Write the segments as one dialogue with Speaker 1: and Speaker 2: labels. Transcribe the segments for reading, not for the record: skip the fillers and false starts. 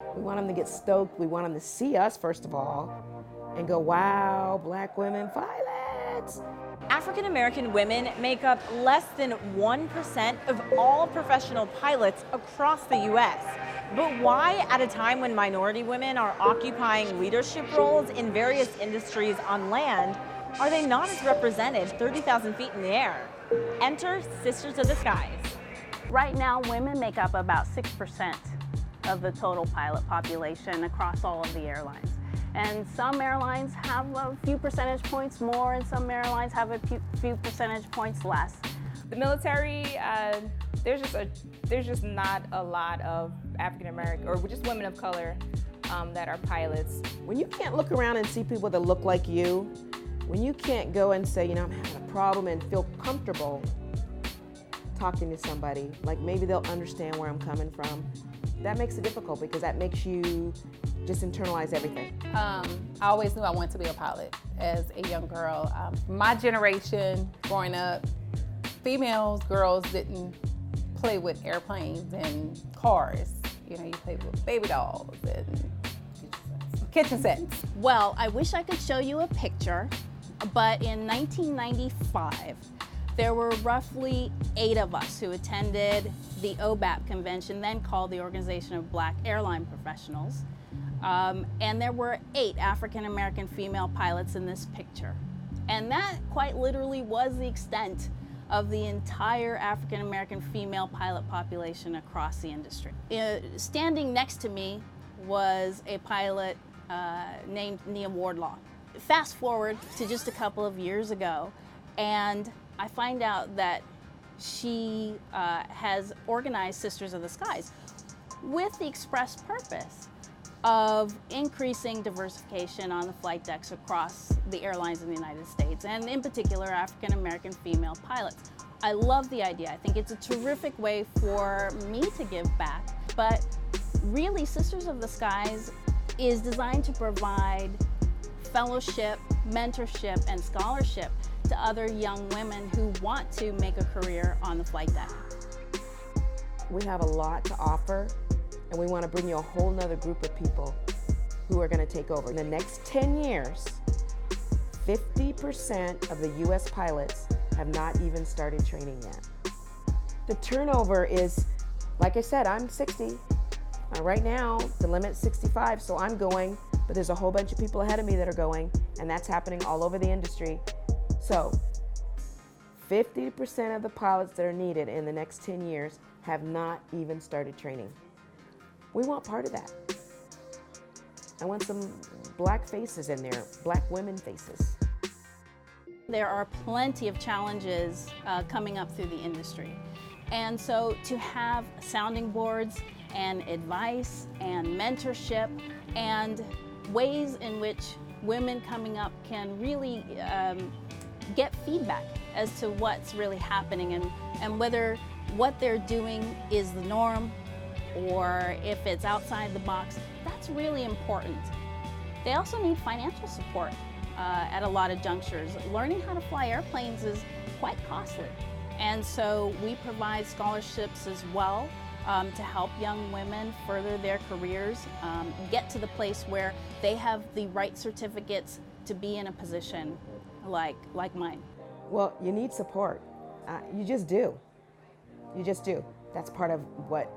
Speaker 1: We want them to get stoked. We want them to see us, first of all, and go, wow, black women pilots.
Speaker 2: African American women make up less than 1% of all professional pilots across the U.S. But why, at a time when minority women are occupying leadership roles in various industries on land, are they not as represented 30,000 feet in the air? Enter Sisters of the Skies.
Speaker 3: Right now, women make up about 6% of the total pilot population across all of the airlines. And some airlines have a few percentage points more, and some airlines have a few percentage points less.
Speaker 4: The military, there's just not a lot of African American or just women of color that are pilots.
Speaker 1: When you can't look around and see people that look like you, when you can't go and say, I'm having a problem and feel comfortable talking to somebody, like maybe they'll understand where I'm coming from, that makes it difficult because that makes you just internalize everything.
Speaker 5: I always knew I wanted to be a pilot as a young girl. My generation, growing up, girls didn't play with airplanes and cars. You played with baby dolls and kitchen sets.
Speaker 3: Well, I wish I could show you a picture, but in 1995, there were roughly 8 of us who attended the OBAP convention, then called the Organization of Black Airline Professionals. And there were 8 African American female pilots in this picture. And that quite literally was the extent of the entire African American female pilot population across the industry. Standing next to me was a pilot named Nia Wardlaw. Fast forward to just a couple of years ago, and I find out that she has organized Sisters of the Skies with the express purpose of increasing diversification on the flight decks across the airlines in the United States, and in particular, African American female pilots. I love the idea. I think it's a terrific way for me to give back, but really, Sisters of the Skies is designed to provide fellowship, mentorship, and scholarship to other young women who want to make a career on the flight deck.
Speaker 1: We have a lot to offer, and we want to bring you a whole nother group of people who are going to take over. In the next 10 years, 50% of the US pilots have not even started training yet. The turnover is, like I said, I'm 60. Right now, the limit's 65, so I'm going, but there's a whole bunch of people ahead of me that are going, and that's happening all over the industry. So 50% of the pilots that are needed in the next 10 years have not even started training. We want part of that. I want some black faces in there, black women faces.
Speaker 3: There are plenty of challenges coming up through the industry. And so to have sounding boards and advice and mentorship and ways in which women coming up can really get feedback as to what's really happening and whether what they're doing is the norm or if it's outside the box, that's really important. They also need financial support at a lot of junctures. Learning how to fly airplanes is quite costly. And so we provide scholarships as well to help young women further their careers, get to the place where they have the right certificates to be in a position like mine.
Speaker 1: Well, you need support. You just do. You just do. That's part of what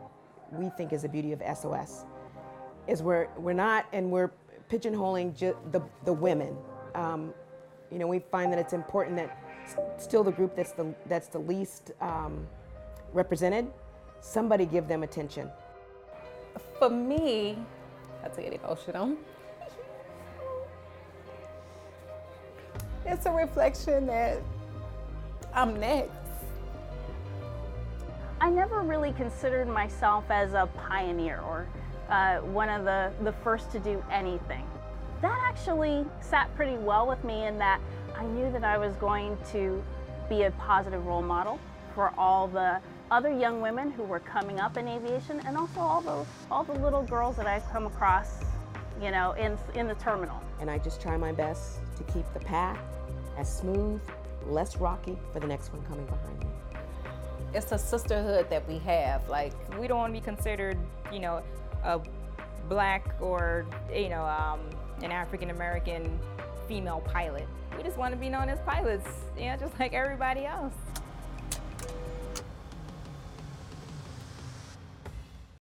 Speaker 1: we think is the beauty of SOS, is we're not, and we're pigeonholing the women. We find that it's important that still the group that's the least represented, somebody give them attention.
Speaker 5: For me, I take it emotional. It's a reflection that I'm next.
Speaker 3: I never really considered myself as a pioneer or one of the first to do anything. That actually sat pretty well with me in that I knew that I was going to be a positive role model for all the other young women who were coming up in aviation, and also all the little girls that I've come across, in the terminal.
Speaker 1: And I just try my best to keep the path as smooth, less rocky for the next one coming behind me.
Speaker 5: It's a sisterhood that we have.
Speaker 4: We don't want to be considered, a black or an African American female pilot. We just want to be known as pilots, just like everybody else.